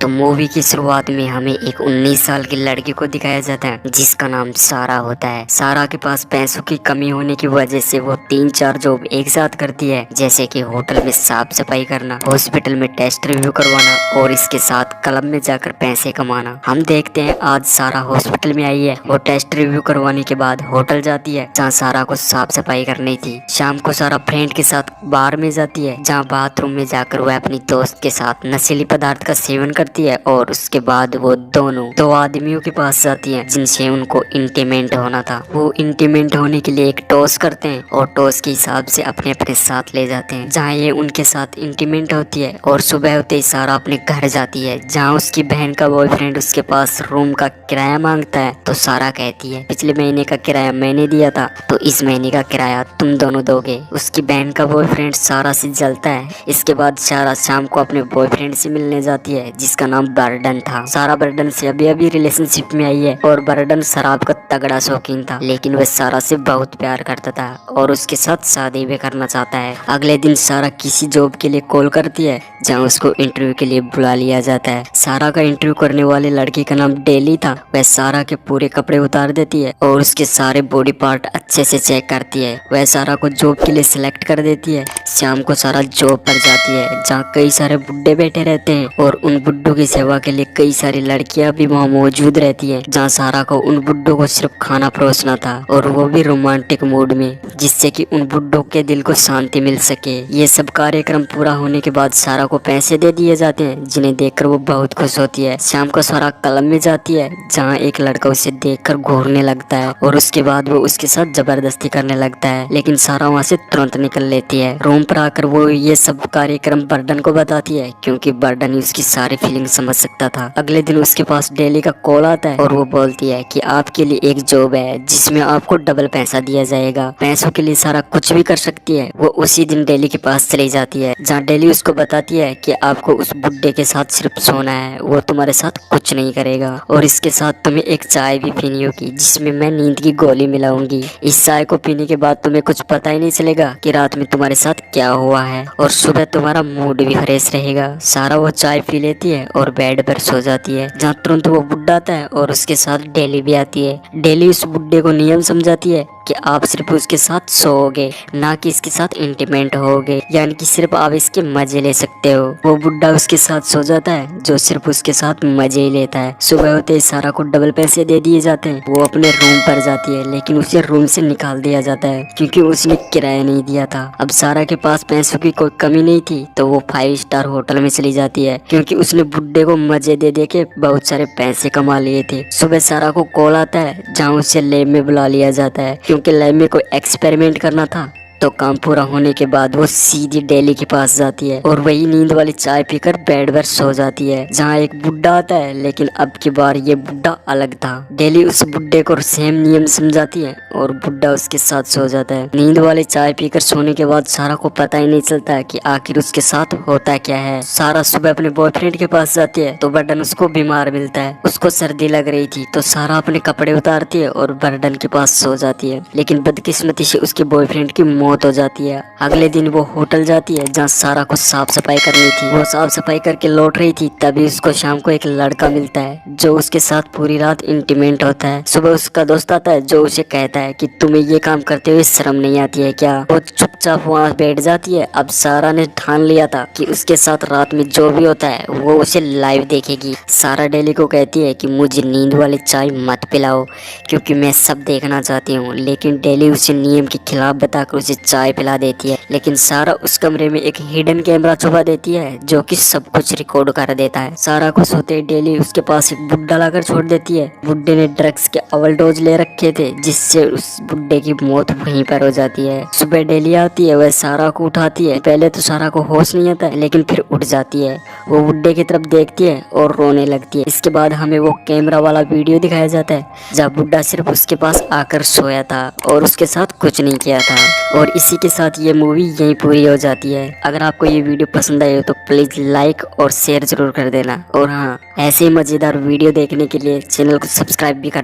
तो मूवी की शुरुआत में हमें एक 19 साल की लड़की को दिखाया जाता है जिसका नाम सारा होता है। सारा के पास पैसों की कमी होने की वजह से वो 3-4 जॉब एक साथ करती है, जैसे कि होटल में साफ सफाई करना, हॉस्पिटल में टेस्ट रिव्यू करवाना और इसके साथ क्लब में जाकर पैसे कमाना। हम देखते हैं आज सारा हॉस्पिटल में आई है और टेस्ट रिव्यू करवाने के बाद होटल जाती है जहाँ सारा को साफ सफाई करनी थी। शाम को सारा फ्रेंड के साथ बार में जाती है जहाँ बाथरूम में जाकर वह अपनी दोस्त के साथ नशीली पदार्थ का सेवन करती है और उसके बाद वो दोनों दो आदमियों के पास जाती है जिनसे उनको इंटीमेंट होना था। वो इंटीमेंट होने के लिए एक टॉस करते हैं और टॉस के हिसाब से अपने अपने साथ ले जाते हैं जहाँ ये उनके साथ इंटीमेंट होती है। और सुबह होते ही सारा अपने घर जाती है जहाँ उसकी बहन का बॉयफ्रेंड उसके पास रूम का किराया मांगता है। तो सारा कहती है पिछले महीने का किराया मैंने दिया था तो इस महीने का किराया तुम दोनों दोगे। उसकी बहन का बॉयफ्रेंड सारा से जलता है। इसके बाद सारा शाम को अपने बॉयफ्रेंड से मिलने जाती है जिसका नाम बर्डन था। सारा बर्डन से अभी अभी रिलेशनशिप में आई है और बर्डन शराब का तगड़ा शौकीन था, लेकिन वह सारा से बहुत प्यार करता था और उसके साथ शादी भी करना चाहता है। अगले दिन सारा किसी जॉब के लिए कॉल करती है जहाँ उसको इंटरव्यू के लिए बुला लिया जाता है। सारा का इंटरव्यू करने वाले लड़के का नाम डेली था। वह सारा के पूरे कपड़े उतार देती है और उसके सारे बॉडी पार्ट अच्छे से चेक करती है। वह सारा को जॉब के लिए सिलेक्ट कर देती है। शाम को सारा जॉब पर जाती है जहाँ कई सारे बुड्ढे बैठे रहते हैं और उन बुड्ढों की सेवा के लिए कई सारी लड़कियां भी वहाँ मौजूद रहती है जहाँ सारा को उन बुड्ढों को सिर्फ खाना परोसना था और वो भी रोमांटिक मूड में, जिससे कि उन बुड्ढों के दिल को शांति मिल सके। ये सब कार्यक्रम पूरा होने के बाद सारा को पैसे दे दिए जाते हैं जिन्हें देखकर वो बहुत खुश होती है। शाम को सारा क्लब में जाती है जहाँ एक लड़का उसे देखकर घूरने लगता है और उसके बाद वो उसके साथ जबरदस्ती करने लगता है, लेकिन सारा वहाँ से तुरंत निकल लेती है। रूम पर आकर वो ये सब कार्यक्रम बर्डन को बताती है क्योंकि बर्डन ही उसकी सारी फीलिंग समझ सकता था। अगले दिन उसके पास डेली का कॉल आता है और वो बोलती है कि आपके लिए एक जॉब है जिसमें आपको डबल पैसा दिया जाएगा। पैसों के लिए सारा कुछ भी कर सकती है। वो उसी दिन डेली के पास चली जाती है जहाँ डेली उसको बताती है कि आपको उस बुड्ढे के साथ सिर्फ सोना है, वो तुम्हारे साथ कुछ नहीं करेगा और इसके साथ तुम्हें एक चाय भी पीनी होगी जिसमें मैं नींद की गोली मिलाऊंगी। इस चाय को पीने के बाद तुम्हें कुछ पता ही नहीं चलेगा कि रात में तुम्हारे साथ क्या हुआ है और सुबह तुम्हारा मूड भी फ्रेश रहेगा। सारा वो चाय पी लेती है और बेड पर सो जाती है जहाँ तुरंत वो बुड्ढा आता है और उसके साथ डेली भी आती है। डेली उस बुड्ढे को नियम समझाती है कि आप सिर्फ उसके साथ सोओगे, ना कि इसके साथ इंटीमेंट होगे, यानी कि सिर्फ आप इसके मजे ले सकते हो। वो बुड्ढा उसके साथ सो जाता है जो सिर्फ उसके साथ मजे ही लेता है। सुबह होते ही सारा को डबल पैसे दे दिए जाते हैं। वो अपने रूम पर जाती है लेकिन उसे रूम से निकाल दिया जाता है क्योंकि उसने किराया नहीं दिया था। अब सारा के पास पैसों की कोई कमी नहीं थी तो वो 5 स्टार होटल में चली जाती है क्योंकि उसने बुड्ढे को मजे दे दे के बहुत सारे पैसे कमा लिए थे। सुबह सारा को कॉल आता है जहाँ उसे लैब में बुला लिया जाता है क्योंकि लैब में कोई एक्सपेरिमेंट करना था। तो काम पूरा होने के बाद वो सीधी डेली के पास जाती है और वही नींद वाली चाय पीकर बेड पर सो जाती है जहाँ एक बुड्ढा आता है, लेकिन अब की बार ये बुड्ढा अलग था। डेली उस बुड्ढे को सेम नियम समझाती है और बुड्ढा उसके साथ सो जाता है। नींद वाली चाय पीकर सोने के बाद सारा को पता ही नहीं चलता है कि आखिर उसके साथ होता क्या है। सारा सुबह अपने बॉयफ्रेंड के पास जाती है तो बर्डन उसको बीमार मिलता है। उसको सर्दी लग रही थी तो सारा अपने कपड़े उतारती है और बर्डन के पास सो जाती है, लेकिन बदकिस्मती से उसके बॉयफ्रेंड की मौत हो जाती है। अगले दिन वो होटल जाती है जहाँ सारा को साफ सफाई करनी थी। वो साफ सफाई करके लौट रही थी तभी उसको शाम को एक लड़का मिलता है जो उसके साथ पूरी रात इंटीमेंट होता है। सुबह उसका दोस्त आता है जो उसे कहता है कि तुम्हें ये काम करते हुए शर्म नहीं आती है क्या। वो चुपचाप वहाँ बैठ जाती है। अब सारा ने ठान लिया था कि उसके साथ रात में जो भी होता है वो उसे लाइव देखेगी। सारा डेली को कहती है कि मुझे नींद वाली चाय मत पिलाओ क्योंकि मैं सब देखना चाहती हूँ, लेकिन डेली उसे नियम के खिलाफ बताकर उसे चाय पिला देती है। लेकिन सारा उस कमरे में एक हिडन कैमरा छुपा देती है जो कि सब कुछ रिकॉर्ड कर देता है। सारा को सोते डेली उसके पास एक बुड्ढा लाकर छोड़ देती है। बुड्ढे ने ड्रग्स के ओवरडोज ले रखे थे जिससे उस बुड्ढे की मौत वहीं पर हो जाती है। सुबह डेली आती है, वह सारा को उठाती है। पहले तो सारा को होश नहीं आता है लेकिन फिर उठ जाती है। वो बुड्ढे की तरफ देखती है और रोने लगती है। इसके बाद हमें वो कैमरा वाला वीडियो दिखाया जाता है जहाँ बुड्ढा सिर्फ उसके पास आकर सोया था और उसके साथ कुछ नहीं किया था। और इसी के साथ ये मूवी यहीं पूरी हो जाती है। अगर आपको ये वीडियो पसंद आई हो तो प्लीज लाइक और शेयर जरूर कर देना और हाँ, ऐसे ही मजेदार वीडियो देखने के लिए चैनल को सब्सक्राइब भी कर